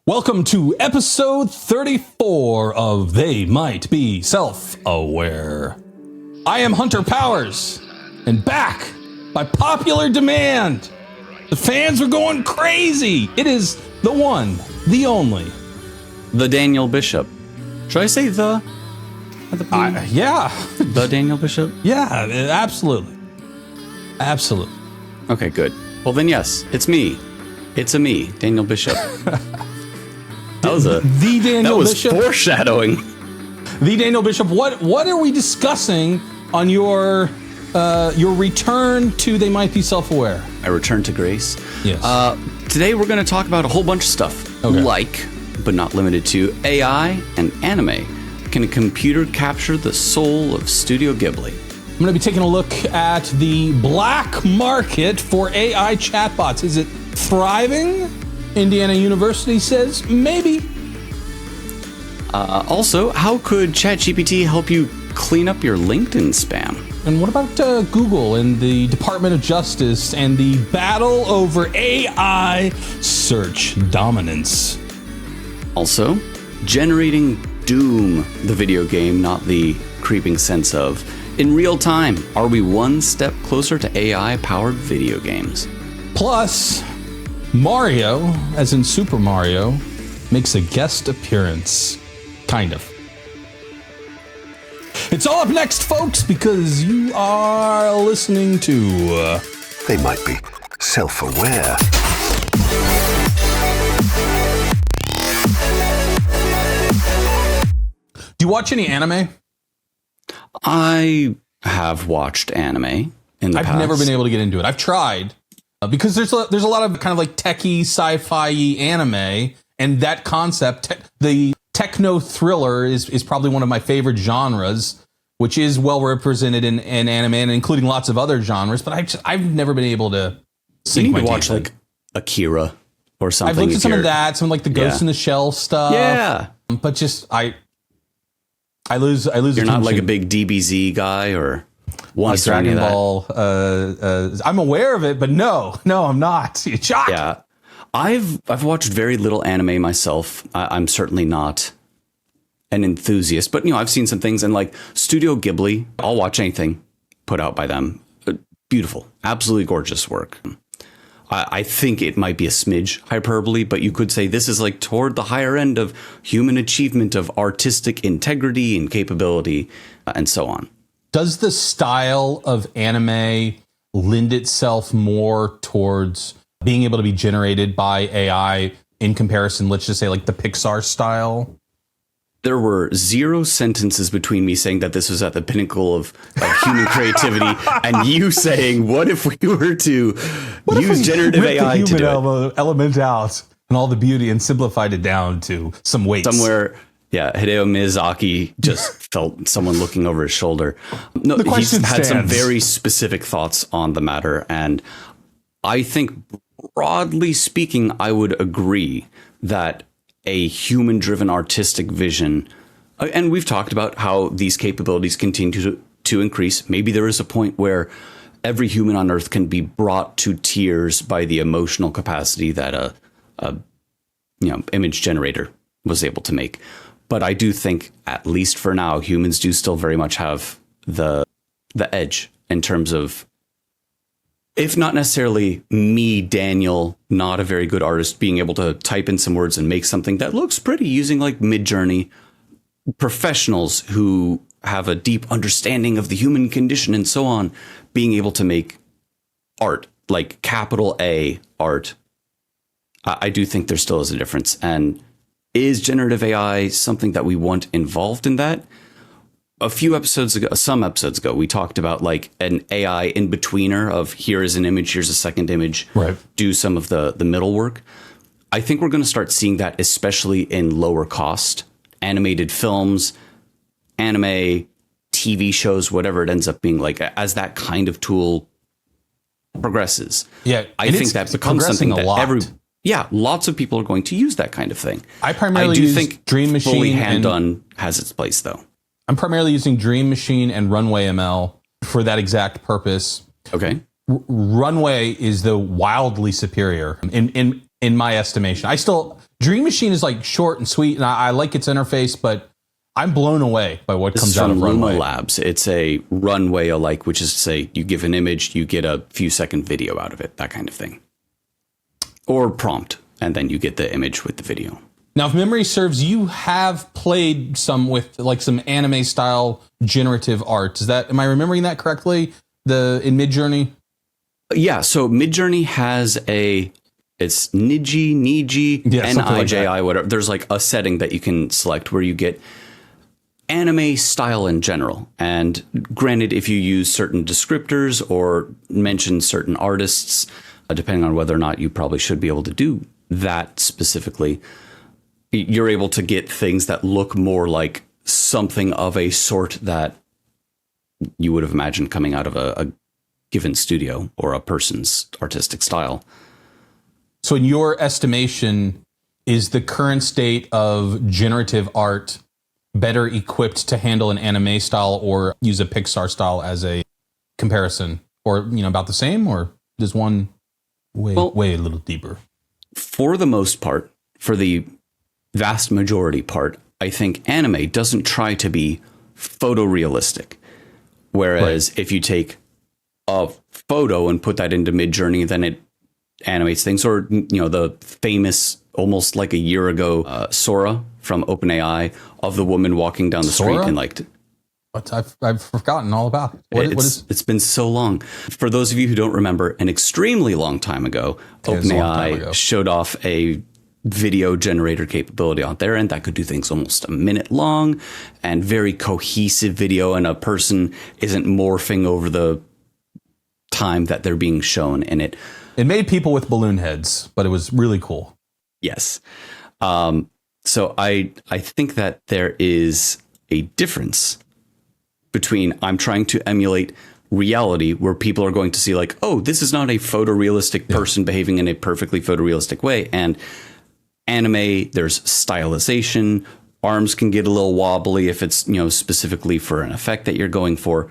Welcome to episode 34 of They Might Be Self-Aware. I am Hunter Powers, and back by popular demand. The fans are going crazy. It is the one, the only. The Daniel Bishop. Should I say the? Yeah. The Daniel Bishop? Yeah, absolutely. Absolutely. Okay, good. Well then yes, it's me. It's a me, Daniel Bishop. The Daniel Bishop. That was foreshadowing. The Daniel Bishop. What are we discussing on your return to They Might Be Self-Aware? I return to grace. Yes. Today we're going to talk about a whole bunch of stuff, Okay. like, but not limited to, AI and anime. Can a computer capture the soul of Studio Ghibli? I'm going to be taking a look at the black market for AI chatbots. Is it thriving? Indiana University says maybe. Also, how could ChatGPT help you clean up your LinkedIn spam? And what about Google and the Department of Justice and the battle over AI search dominance? Also, generating Doom, the video game, not the creeping sense of. In real time, are we one step closer to AI-powered video games? Plus, Mario, as in Super Mario, makes a guest appearance. Kind of. It's all up next, folks, because you are listening to... They might be self-aware. Do you watch any anime? I have watched anime in the past. I've never been able to get into it. I've tried. Because there's a lot of kind of like techie, sci-fi anime, and that concept, the techno thriller is probably one of my favorite genres, which is well represented in anime and including lots of other genres. But I've never been able to sink my to watch teeth in. like Akira or something. I've looked at some of that, some like the Ghost in the Shell stuff. Yeah, but just I lose. You're You're not like a big DBZ guy or like Dragon Ball. I'm aware of it, but no, I'm not. Shocked. Yeah, I've watched very little anime myself. I'm certainly not an enthusiast, but I've seen some things, and like Studio Ghibli, I'll watch anything put out by them. Beautiful, absolutely gorgeous work. I think it might be a smidge hyperbole, but you could say this is like toward the higher end of human achievement of artistic integrity and capability, and so on. Does the style of anime lend itself more towards being able to be generated by AI in comparison, let's just say like the Pixar style? There were 0 sentences between me saying that this was at the pinnacle of human creativity and you saying, what if we were to use generative AI to do it? Element out and all the beauty and simplified it down to some weights. Somewhere, yeah, Hideo Miyazaki just felt someone looking over his shoulder. No, he's had some very specific thoughts on the matter. And I think, broadly speaking, I would agree that a human-driven artistic vision, and we've talked about how these capabilities continue to increase. Maybe there is a point where every human on Earth can be brought to tears by the emotional capacity that a image generator was able to make. But I do think, at least for now, humans do still very much have the edge in terms of, if not necessarily me, Daniel, not a very good artist, being able to type in some words and make something that looks pretty using like Midjourney, professionals who have a deep understanding of the human condition and so on, being able to make art, like capital A art. I do think there still is a difference. And is generative AI something that we want involved in that? Some episodes ago, we talked about like an AI in-betweener of here is an image, here's a second image, right. Do some of the middle work. I think we're going to start seeing that, especially in lower cost animated films, anime, TV shows, whatever it ends up being, like as that kind of tool progresses. Yeah, I think that becomes something that lots of people are going to use that kind of thing. I primarily use Dream Machine. Fully hand-done has its place, though. I'm primarily using Dream Machine and Runway ML for that exact purpose. Okay. Runway is the wildly superior in my estimation. I still, Dream Machine is like short and sweet, and I like its interface, but I'm blown away by what comes out of Runway. Luma Labs. It's a Runway alike, which is to say you give an image, you get a few second video out of it, that kind of thing. Or prompt, and then you get the image with the video. Now, if memory serves, you have played some with like some anime style generative art. Am I remembering that correctly? In Midjourney? Yeah, so Midjourney has it's Niji, N-I-J-I, whatever. There's like a setting that you can select where you get anime style in general. And granted, if you use certain descriptors or mention certain artists, depending on whether or not you probably should be able to do that specifically, you're able to get things that look more like something of a sort that you would have imagined coming out of a given studio or a person's artistic style. So in your estimation, is the current state of generative art better equipped to handle an anime style or use a Pixar style as a comparison? Or, about the same? Or does one way a little deeper? For the most part, for the vast majority part, I think anime doesn't try to be photorealistic. Whereas if you take a photo and put that into Midjourney, then it animates things. Or, the famous, almost like a year ago, Sora from OpenAI of the woman walking down the street and like... What? I've forgotten all about it. It's been so long. For those of you who don't remember, an extremely long time ago, OpenAI showed off a video generator capability on there, and that could do things almost a minute long and very cohesive video, and a person isn't morphing over the time that they're being shown in it. It made people with balloon heads, but it was really cool. Yes. So I think that there is a difference between I'm trying to emulate reality where people are going to see like, oh, this is not a photorealistic person behaving in a perfectly photorealistic way. And anime, there's stylization. Arms can get a little wobbly if it's, specifically for an effect that you're going for.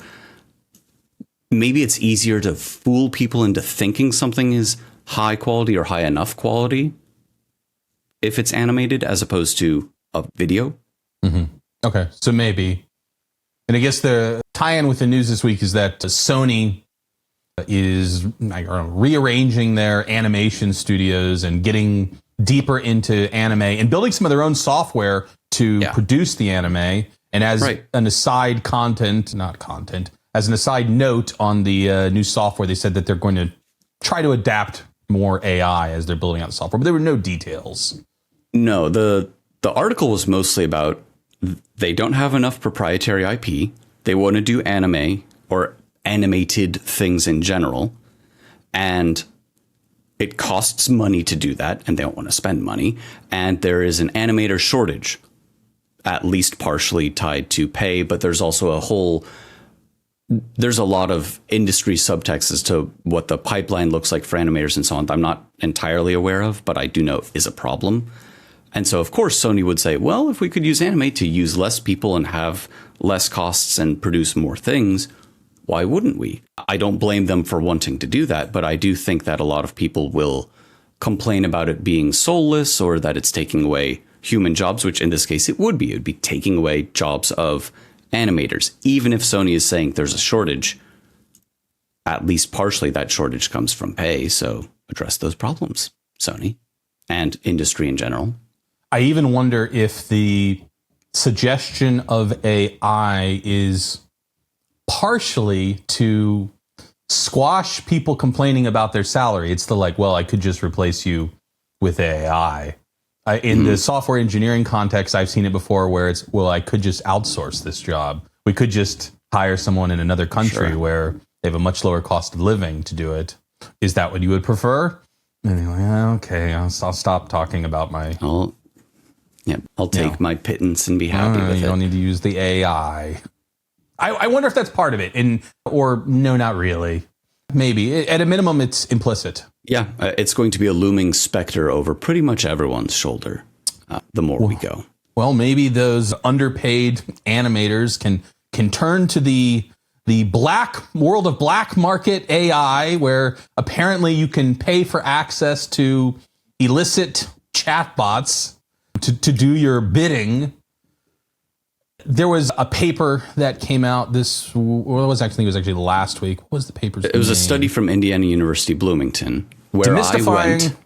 Maybe it's easier to fool people into thinking something is high quality or high enough quality if it's animated as opposed to a video. Mm-hmm. Okay, so maybe. And I guess the tie-in with the news this week is that Sony is rearranging their animation studios and getting deeper into anime and building some of their own software to produce the anime. And as an aside as an aside note on the new software, they said that they're going to try to adapt more AI as they're building out the software, but there were no details. No, the article was mostly about they don't have enough proprietary IP. They want to do anime or animated things in general. And it costs money to do that, and they don't want to spend money. And there is an animator shortage, at least partially tied to pay, but there's also there's a lot of industry subtext as to what the pipeline looks like for animators and so on that I'm not entirely aware of, but I do know is a problem. And so, of course, Sony would say, well, if we could use anime to use less people and have less costs and produce more things, why wouldn't we? I don't blame them for wanting to do that, but I do think that a lot of people will complain about it being soulless or that it's taking away human jobs, which in this case it would be. It would be taking away jobs of animators. Even if Sony is saying there's a shortage, at least partially that shortage comes from pay. So address those problems, Sony, and industry in general. I even wonder if the suggestion of AI is partially to squash people complaining about their salary. It's I could just replace you with AI. In the software engineering context, I've seen it before where it's, I could just outsource this job. We could just hire someone in another country where they have a much lower cost of living to do it. Is that what you would prefer? And you're like, okay, I'll stop talking about my... I'll take my pittance and be happy with it. You don't need to use the AI. I wonder if that's part of it. Or no, not really. Maybe. At a minimum, it's implicit. Yeah, it's going to be a looming specter over pretty much everyone's shoulder the more we go. Well, maybe those underpaid animators can turn to the black world of black market AI, where apparently you can pay for access to illicit chatbots to do your bidding. There was a paper that came out it was actually last week. What was the paper's name? It was a study from Indiana University Bloomington where I went.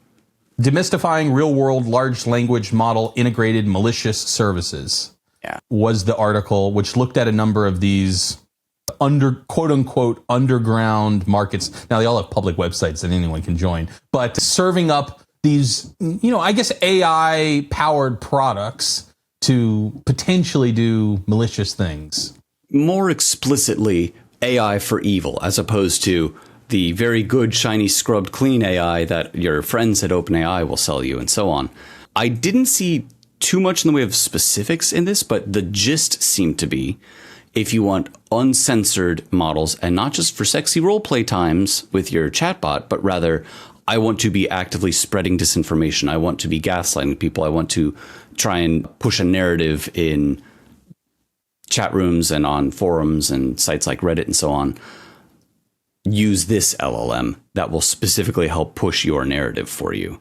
Demystifying real-world large language model integrated malicious services. Yeah. Was the article, which looked at a number of these quote-unquote underground markets. Now, they all have public websites that anyone can join. But serving up these, I guess AI-powered products to potentially do malicious things. More explicitly, AI for evil, as opposed to the very good, shiny, scrubbed, clean AI that your friends at OpenAI will sell you, and so on. I didn't see too much in the way of specifics in this, but the gist seemed to be, if you want uncensored models, and not just for sexy roleplay times with your chatbot, but rather, I want to be actively spreading disinformation. I want to be gaslighting people. I want to try and push a narrative in chat rooms and on forums and sites like Reddit and so on. Use this LLM that will specifically help push your narrative for you.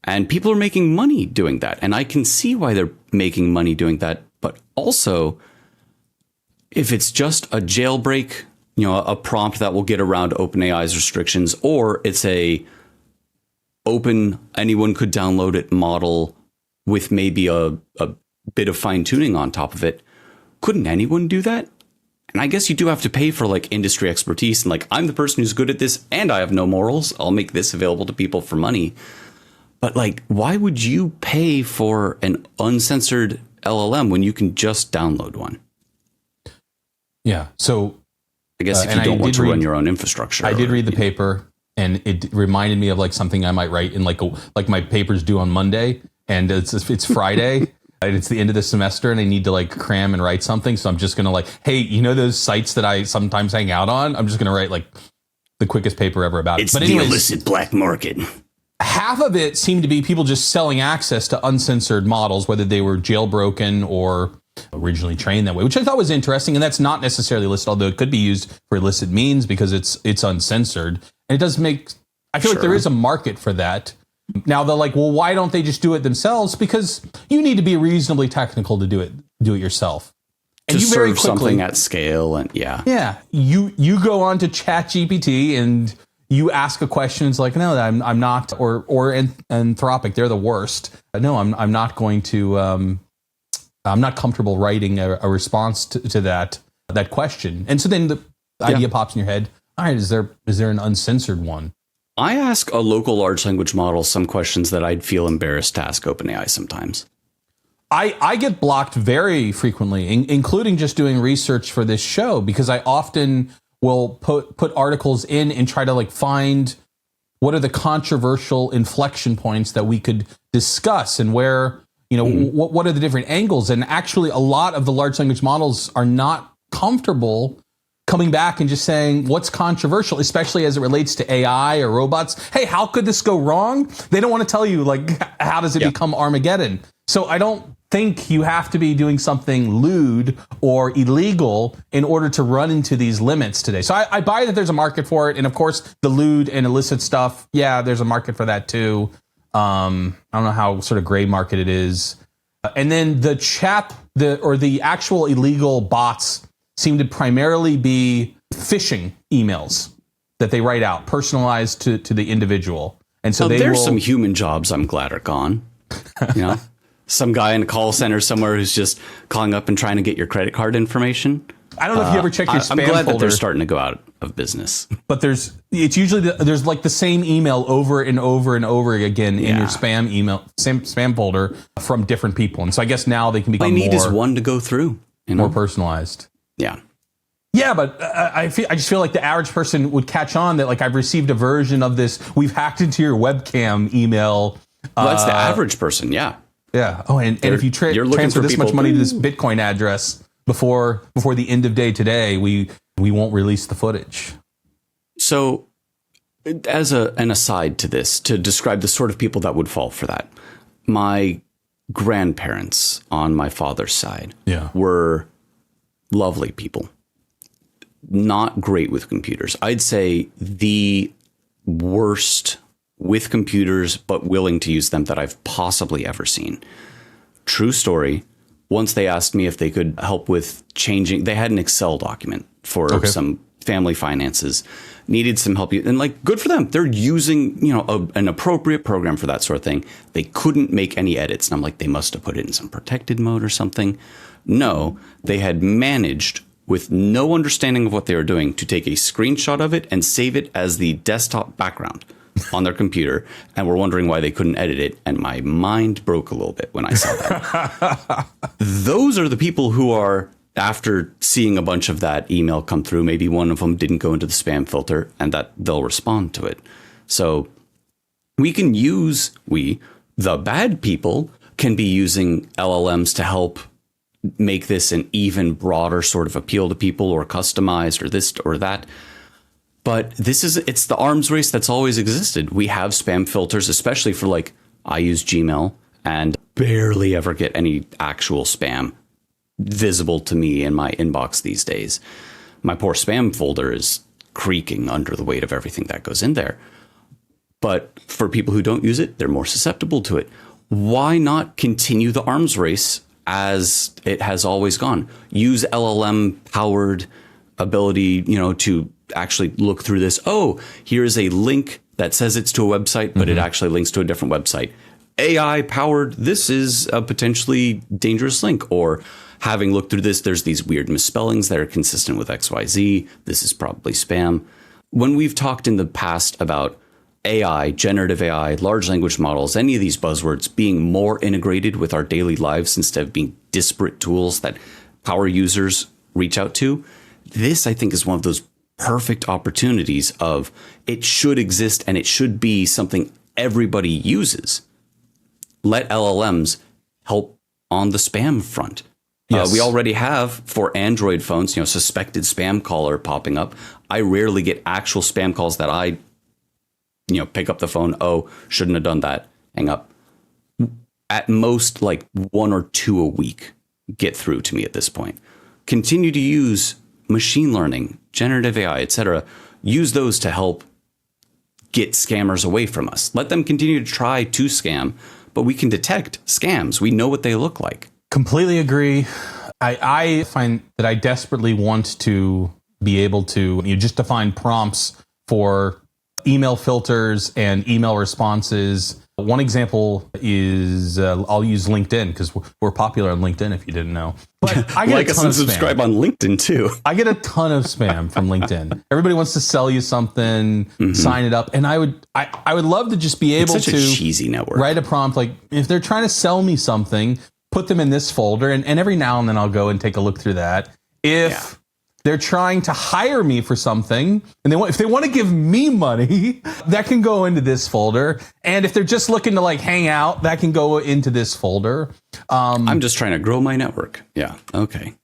And people are making money doing that. And I can see why they're making money doing that. But also, if it's just a jailbreak, a prompt that will get around OpenAI's restrictions, or it's a open, anyone could download it model with maybe a bit of fine tuning on top of it, couldn't anyone do that? And I guess you do have to pay for like industry expertise and like, I'm the person who's good at this and I have no morals. I'll make this available to people for money. But like, why would you pay for an uncensored LLM when you can just download one? Yeah. So I guess if you don't want to run your own infrastructure. I did read the paper, and it reminded me of like something I might write in like my papers due on Monday, and it's Friday. And it's the end of the semester and I need to like cram and write something. So I'm just going to like, hey, those sites that I sometimes hang out on? I'm just going to write like the quickest paper ever about it. It's the illicit black market. Half of it seemed to be people just selling access to uncensored models, whether they were jailbroken or originally trained that way, which I thought was interesting. And that's not necessarily listed, although it could be used for illicit means because it's uncensored. And it does make, I feel like there is a market for that. Now they're like, well, why don't they just do it themselves? Because you need to be reasonably technical to do it yourself. And to you very serve quickly, something at scale, and you go on to ChatGPT and you ask a question. It's like, no, I'm not, or Anthropic, they're the worst. No, I'm not going to. I'm not comfortable writing a response to that question. And so then the idea pops in your head. All right, is there an uncensored one? I ask a local large language model some questions that I'd feel embarrassed to ask OpenAI sometimes. I get blocked very frequently, including just doing research for this show, because I often will put articles in and try to like find what are the controversial inflection points that we could discuss and where, what are the different angles. And actually, a lot of the large language models are not comfortable coming back and just saying what's controversial, especially as it relates to AI or robots. Hey, how could this go wrong? They don't want to tell you, like, how does it become Armageddon? So I don't think you have to be doing something lewd or illegal in order to run into these limits today. So I buy that there's a market for it. And of course, the lewd and illicit stuff, there's a market for that too. I don't know how sort of gray market it is. And then the actual illegal bots seem to primarily be phishing emails that they write out, personalized to the individual. And so there's some human jobs I'm glad are gone. Some guy in a call center somewhere who's just calling up and trying to get your credit card information. I don't know if you ever checked your spam folder. I'm glad that they're starting to go out of business. But it's usually there's like the same email over and over and over again in your spam folder from different people. And so I guess now they can become is one to go through, more personalized. Yeah, but I just feel like the average person would catch on that like I've received a version of this. We've hacked into your webcam email. Well, that's the average person. Yeah. Oh, and if you transfer this much money to this Bitcoin address before the end of day today, we won't release the footage. So, as an aside to this, to describe the sort of people that would fall for that, my grandparents on my father's side were lovely people. Not great with computers. I'd say the worst with computers, but willing to use them that I've possibly ever seen. True story. Once they asked me if they could help with changing, they had an Excel document for some family finances, needed some help. And like, good for them. They're using, an appropriate program for that sort of thing. They couldn't make any edits. And I'm like, they must have put it in some protected mode or something. No, they had managed, with no understanding of what they were doing, to take a screenshot of it and save it as the desktop background on their computer, and were wondering why they couldn't edit it. And my mind broke a little bit when I saw that. Those are the people who are, after seeing a bunch of that email come through, maybe one of them didn't go into the spam filter, and that they'll respond to it. So the bad people can be using LLMs to help make this an even broader sort of appeal to people, or customized, or this or that. But it's the arms race that's always existed. We have spam filters, especially for, like, I use Gmail and barely ever get any actual spam visible to me in my inbox these days. My poor spam folder is creaking under the weight of everything that goes in there. But for people who don't use it, they're more susceptible to it. Why not continue the arms race as it has always gone? Use LLM powered ability, to actually look through this. Oh, here's a link that says it's to a website, but it actually links to a different website. AI powered, this is a potentially dangerous link. Or having looked through this, there's these weird misspellings that are consistent with XYZ. This is probably spam. When we've talked in the past about AI, generative AI, large language models, any of these buzzwords being more integrated with our daily lives instead of being disparate tools that power users reach out to, this, I think, is one of those perfect opportunities of, it should exist and it should be something everybody uses. Let LLMs help on the spam front. Yes. We already have, for Android phones, suspected spam caller popping up. I rarely get actual spam calls that I, pick up the phone. Oh, shouldn't have done that. Hang up. At most, like 1 or 2 a week get through to me at this point. Continue to use machine learning, generative AI, etc. Use those to help get scammers away from us. Let them continue to try to scam, but we can detect scams. We know what they look like. Completely agree. I find that I desperately want to be able to just define prompts for email filters and email responses. One example is I'll use LinkedIn, because we're popular on LinkedIn, if you didn't know. But I get like us and subscribe on LinkedIn too. I get a ton of spam from LinkedIn. Everybody wants to sell you something, sign it up, and I would love to just be able to a cheesy network. Write a prompt like, if they're trying to sell me something, put them in this folder, and every now and then I'll go and take a look through that. If they're trying to hire me for something, and if they want to give me money, that can go into this folder. And if they're just looking to like hang out, that can go into this folder. I'm just trying to grow my network. Yeah. Okay.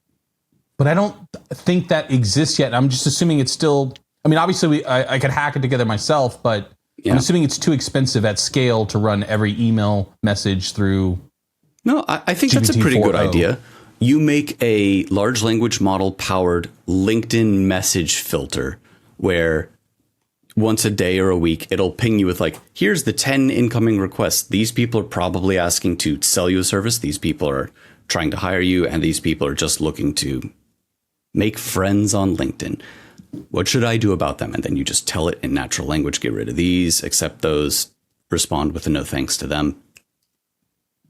But I don't think that exists yet. I'm just assuming it's still, obviously I could hack it together myself, but I'm assuming it's too expensive at scale to run every email message through. No, I think that's a pretty good idea. You make a large language model powered LinkedIn message filter where once a day or a week, it'll ping you with like, here's the 10 incoming requests. These people are probably asking to sell you a service. These people are trying to hire you. And these people are just looking to make friends on LinkedIn. What should I do about them? And then you just tell it in natural language, get rid of these, accept those, respond with a no thanks to them.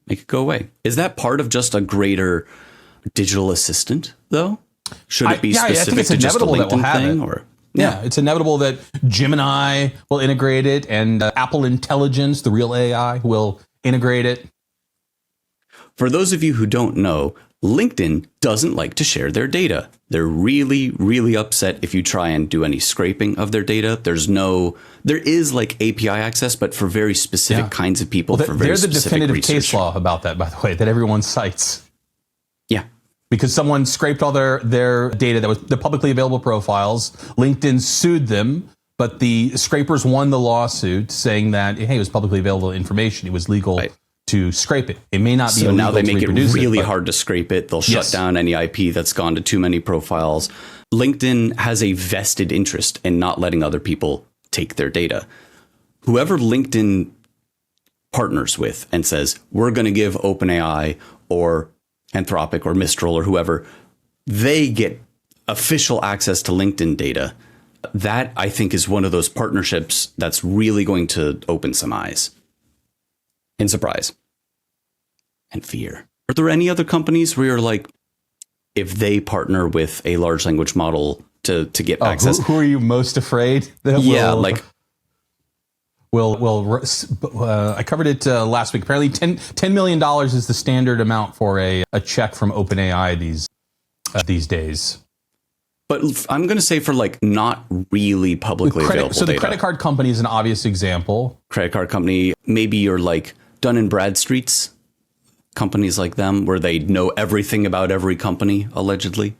Make it go away. Is that part of just a greater digital assistant, though? Should it be specific to just a LinkedIn thing? Or yeah, it's inevitable that Gemini will integrate it, and Apple Intelligence, the real AI, will integrate it. For those of you who don't know, LinkedIn doesn't like to share their data. They're really, really upset if you try and do any scraping of their data. There is like API access, but for very specific kinds of people, for very specific research. There's the definitive case law about that, by the way, that everyone cites. Yeah. Because someone scraped all their data that was the publicly available profiles. LinkedIn sued them, but the scrapers won the lawsuit saying that, hey, it was publicly available information. It was legal to scrape it. It may not be so illegal now they to make it reproduce really hard to scrape it. They'll shut down any IP that's gone to too many profiles. LinkedIn has a vested interest in not letting other people take their data. whoever LinkedIn partners with and says, we're going to give OpenAI or Anthropic or Mistral or whoever, they get official access to LinkedIn data. That, I think, is one of those partnerships that's really going to open some eyes in surprise and fear. Are there any other companies where you're like, if they partner with a large language model to get access? Who are you most afraid that I covered it last week. Apparently $10 million is the standard amount for a check from OpenAI these days. But I'm going to say for like not really publicly available data. So the credit card company is an obvious example. Credit card company, maybe you're like Dun & Bradstreet's, companies like them where they know everything about every company, allegedly.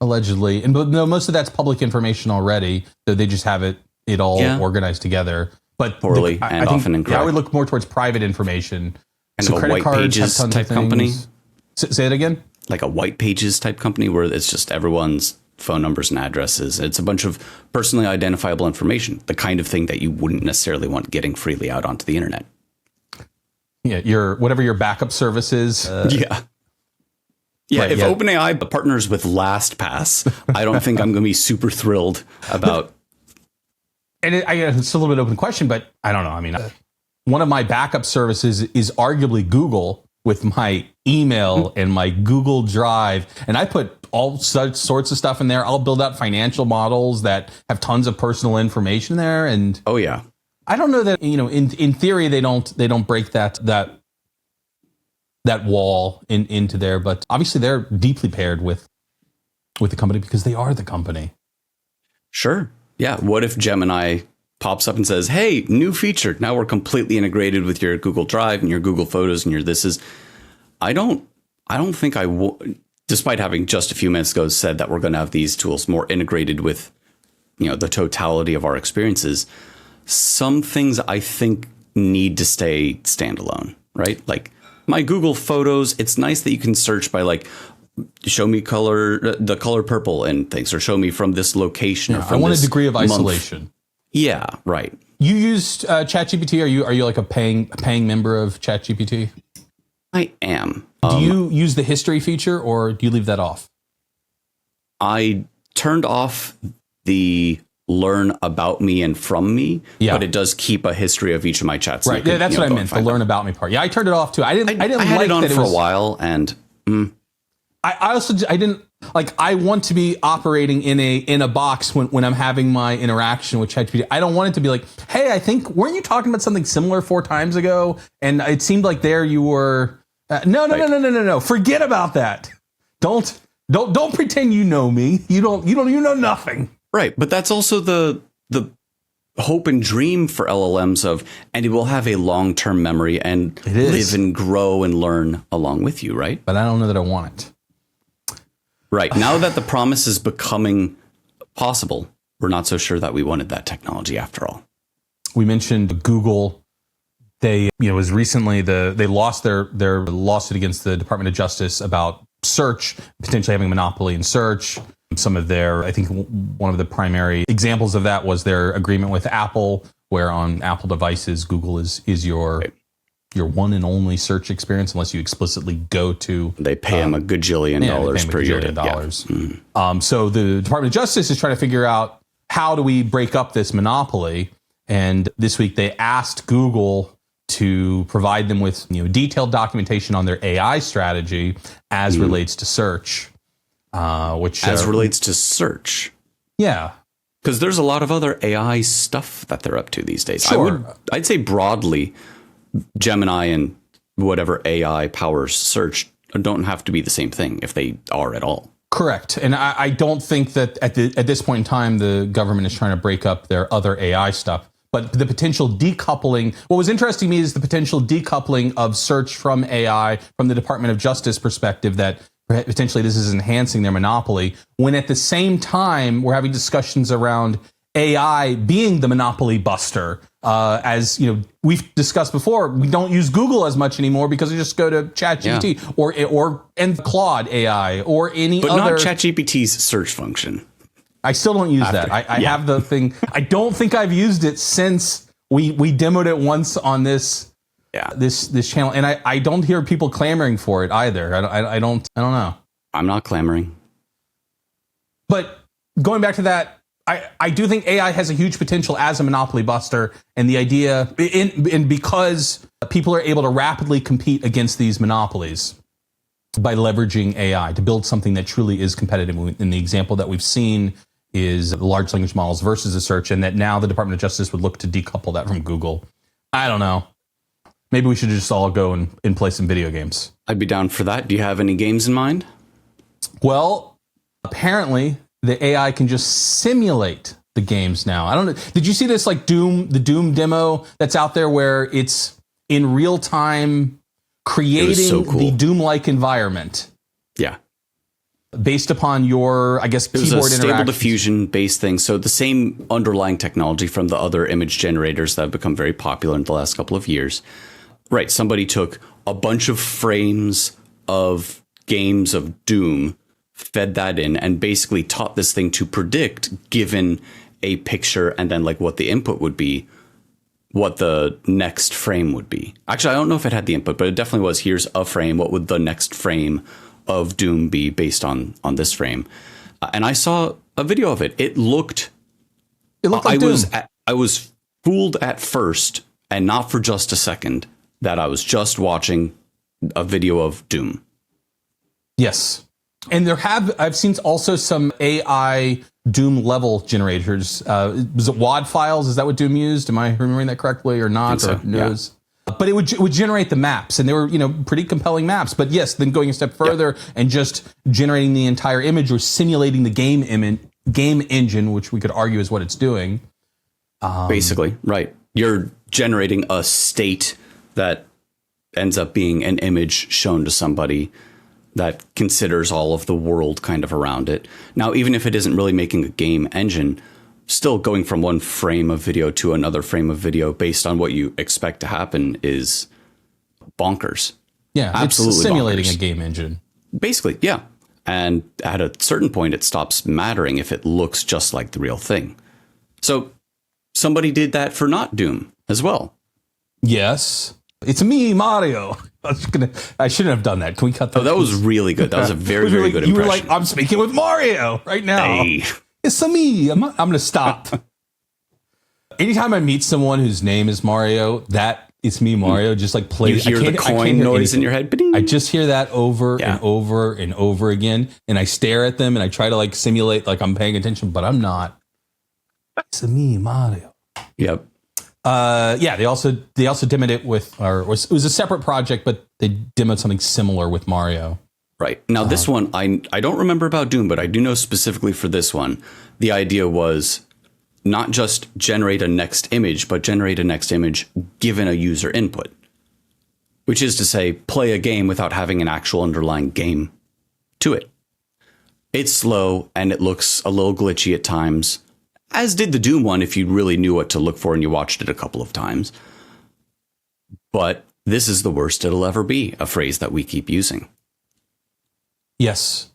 And no, most of that's public information already. So they just have it all organized together. But poorly and often incorrect. I would look more towards private information. And so a White Pages type company. Say it again? Like a White Pages type company where it's just everyone's phone numbers and addresses. It's a bunch of personally identifiable information, the kind of thing that you wouldn't necessarily want getting freely out onto the internet. Yeah, whatever your backup service is. If OpenAI partners with LastPass, I don't think I'm going to be super thrilled about. And it's a little bit open question, but I don't know. I mean, one of my backup services is arguably Google with my email and my Google Drive, and I put all such sorts of stuff in there. I'll build out financial models that have tons of personal information there, and I don't know that, in theory they don't break that wall into there, but obviously they're deeply paired with the company because they are the company. Sure. Yeah. What if Gemini pops up and says, hey, new feature. Now we're completely integrated with your Google Drive and your Google Photos and your I don't think despite having just a few minutes ago said that we're going to have these tools more integrated with, the totality of our experiences. Some things I think need to stay standalone, right? Like my Google Photos, it's nice that you can search by like, show me the color purple and things, or show me from this location. Or from I want a degree of isolation. Month. Yeah, right. You used ChatGPT. Are you like a paying member of ChatGPT? I am. Do you use the history feature or do you leave that off? I turned off the learn about me and from me, but it does keep a history of each of my chats. Right. Yeah, that's what I meant. The learn about me part. Yeah, I turned it off too. I had like it on for a while, and I didn't like. I want to be operating in a box when I'm having my interaction with ChatGPT. I don't want it to be like, hey, I think weren't you talking about something similar 4 times ago? And it seemed like there you were. No. Forget about that. Don't pretend you know me. You know nothing. Right, but that's also the hope and dream for LLMs and it will have a long-term memory and live and grow and learn along with you, right? But I don't know that I want it. Right, now that the promise is becoming possible, we're not so sure that we wanted that technology after all. We mentioned Google. They, was recently they lost their lawsuit against the Department of Justice about search, potentially having a monopoly in search. Some of I think one of the primary examples of that was their agreement with Apple, where on Apple devices, Google is your one and only search experience unless you explicitly go to. They pay them a gajillion dollars per year. So the Department of Justice is trying to figure out how do we break up this monopoly. And this week they asked Google to provide them with detailed documentation on their AI strategy as relates to search. Which relates to search. Yeah. Because there's a lot of other AI stuff that they're up to these days. Sure. I'd say broadly, Gemini and whatever AI powers search don't have to be the same thing if they are at all. Correct. And I don't think that at this point in time, the government is trying to break up their other AI stuff. But the potential decoupling, what was interesting to me is the potential decoupling of search from AI from the Department of Justice perspective, that potentially this is enhancing their monopoly, when at the same time we're having discussions around AI being the monopoly buster. As we've discussed before, we don't use Google as much anymore because we just go to ChatGPT or Claude AI or any other. But not ChatGPT's search function. I still don't use that. I have the thing. I don't think I've used it since We demoed it once on this this channel, and I don't hear people clamoring for it either. I don't know. I'm not clamoring. But going back to that, I do think AI has a huge potential as a monopoly buster, and the idea, and because people are able to rapidly compete against these monopolies by leveraging AI to build something that truly is competitive. And the example that we've seen is the large language models versus the search, and that now the Department of Justice would look to decouple that from Google. I don't know. Maybe we should just all go and play some video games. I'd be down for that. Do you have any games in mind? Well, apparently the AI can just simulate the games now. I don't know. Did you see this the Doom demo that's out there where it's in real time creating the Doom-like environment? Yeah. Based upon your, I guess, keyboard interaction. It was a Stable Diffusion based thing. So the same underlying technology from the other image generators that have become very popular in the last couple of years. Right. Somebody took a bunch of frames of games of Doom, fed that in, and basically taught this thing to predict, given a picture and then what the input would be, what the next frame would be. Actually, I don't know if it had the input, but it definitely was, here's a frame. What would the next frame of Doom be based on this frame? And I saw a video of it. It looked like Doom. I was fooled at first, and not for just a second, that I was just watching a video of Doom. Yes. And I've seen also some AI Doom level generators. Was it WAD files? Is that what Doom used? Am I remembering that correctly or not? So, or knows? Yeah. But it would generate the maps, and they were, pretty compelling maps. But yes, then going a step further and just generating the entire image or simulating the game engine, which we could argue is what it's doing. Basically, right. You're generating a state that ends up being an image shown to somebody that considers all of the world kind of around it. Now, even if it isn't really making a game engine, still going from one frame of video to another frame of video based on what you expect to happen is bonkers. Yeah, absolutely. It's simulating bonkers. A game engine. Basically, yeah. And at a certain point, it stops mattering if it looks just like the real thing. So somebody did that for not Doom as well. Yes. It's me, Mario. I shouldn't have done that. Can we cut that? Oh, that was really good. That was a very, very good impression. You were like, I'm speaking with Mario right now. Hey. It's me. I'm going to stop. Anytime I meet someone whose name is Mario, it's me, Mario, just plays. You hear the coin noise in your head. Ba-ding. I just hear that over and over and over again. And I stare at them and I try to simulate I'm paying attention, but I'm not. It's me, Mario. Yep. They also demoed it with, it was a separate project, but they demoed something similar with Mario. Right. Now, this one, I don't remember about Doom, but I do know specifically for this one, the idea was not just generate a next image, but generate a next image given a user input, which is to say, play a game without having an actual underlying game to it. It's slow and it looks a little glitchy at times, as did the Doom one if you really knew what to look for and you watched it a couple of times. But this is the worst it'll ever be, a phrase that we keep using. Yes.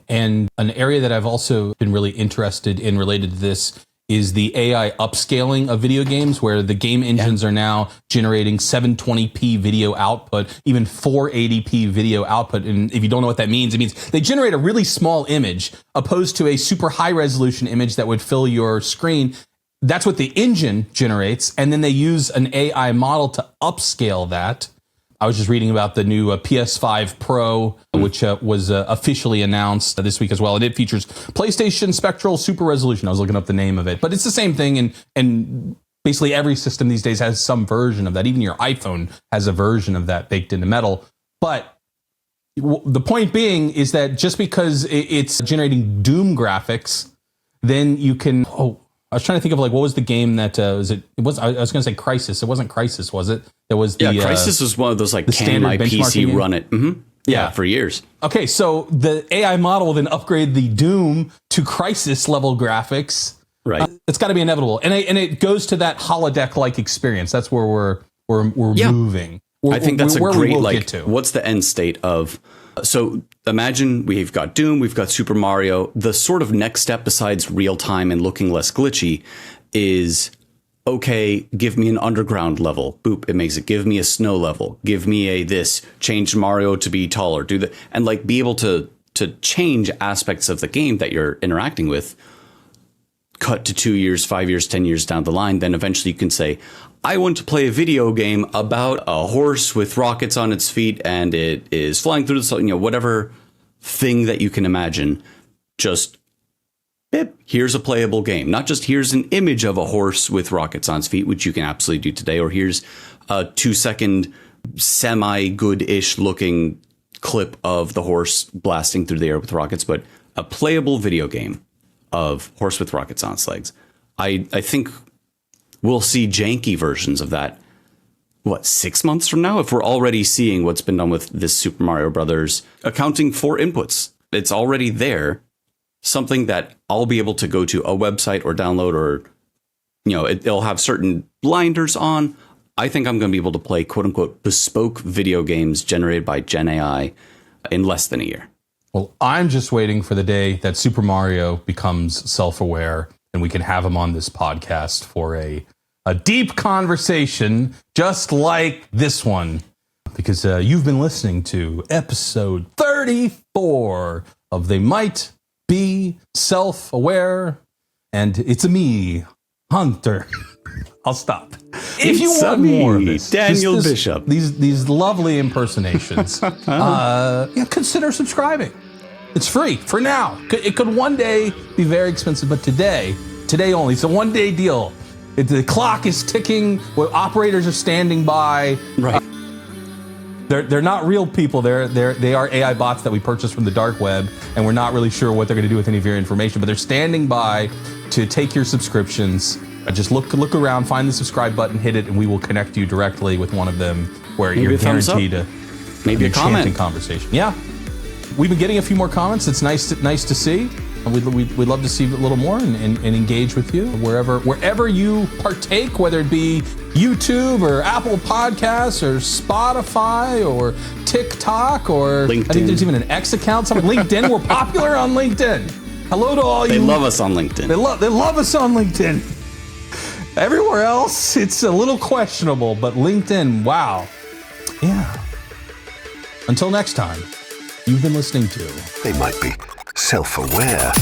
And an area that I've also been really interested in related to this is the AI upscaling of video games, where the game engines are now generating 720p video output, even 480p video output. And if you don't know what that means, it means they generate a really small image opposed to a super high resolution image that would fill your screen. That's what the engine generates. And then they use an AI model to upscale that. I was just reading about the new PS5 Pro, which was officially announced this week as well. And it features PlayStation Spectral Super Resolution. I was looking up the name of it. But it's the same thing. And basically every system these days has some version of that. Even your iPhone has a version of that baked into metal. But the point being is that just because it's generating Doom graphics, then you can... I was trying to think of what was the game that I was going to say Crysis. It wasn't Crysis, was it? There was the Crysis was one of those can my PC run it? Mm-hmm. Yeah, for years. Okay, so the AI model will then upgrade the Doom to Crysis level graphics. Right. It's got to be inevitable, and it goes to that holodeck like experience. That's where we're moving. I think that's a great what's the end state of? So imagine we've got Doom, we've got Super Mario. The sort of next step besides real time and looking less glitchy is okay, give me an underground level. Boop, it makes it. Give me a snow level. Give me a this. Change Mario to be taller. Do that. And like be able to change aspects of the game that you're interacting with. Cut to 2 years, 5 years, 10 years down the line. Then eventually you can say, I want to play a video game about a horse with rockets on its feet and it is flying through the sun, whatever thing that you can imagine. Just, here's a playable game. Not just here's an image of a horse with rockets on its feet, which you can absolutely do today, or here's a 2-second semi-good-ish looking clip of the horse blasting through the air with rockets, but a playable video game of horse with rockets on its legs. I think we'll see janky versions of that, 6 months from now? If we're already seeing what's been done with this Super Mario Brothers, accounting for inputs. It's already there. Something that I'll be able to go to a website or download, or, it'll have certain blinders on. I think I'm going to be able to play quote unquote bespoke video games generated by Gen AI in less than a year. Well, I'm just waiting for the day that Super Mario becomes self-aware and we can have him on this podcast for a deep conversation just like this one. Because you've been listening to episode 34 of They Might Be Self-Aware. And it's me, Hunter. I'll stop. If you want more of this, Daniel Bishop, these lovely impersonations, consider subscribing. It's free for now. It could one day be very expensive, but today only. It's a one-day deal. The clock is ticking. Operators are standing by. Right. They're not real people. They are AI bots that we purchased from the dark web, and we're not really sure what they're going to do with any of your information. But they're standing by to take your subscriptions. Just look around, find the subscribe button, hit it, and we will connect you directly with one of them, where maybe you're guaranteed maybe a comment conversation. Yeah, we've been getting a few more comments. It's nice to see. We'd love to see a little more and engage with you wherever you partake, whether it be YouTube or Apple Podcasts or Spotify or TikTok or LinkedIn. I think there's even an X account. LinkedIn. We're popular on LinkedIn. Hello to all you. They love us on LinkedIn. They love us on LinkedIn. Everywhere else, it's a little questionable, but LinkedIn, wow. Yeah. Until next time, you've been listening to They might be self-aware.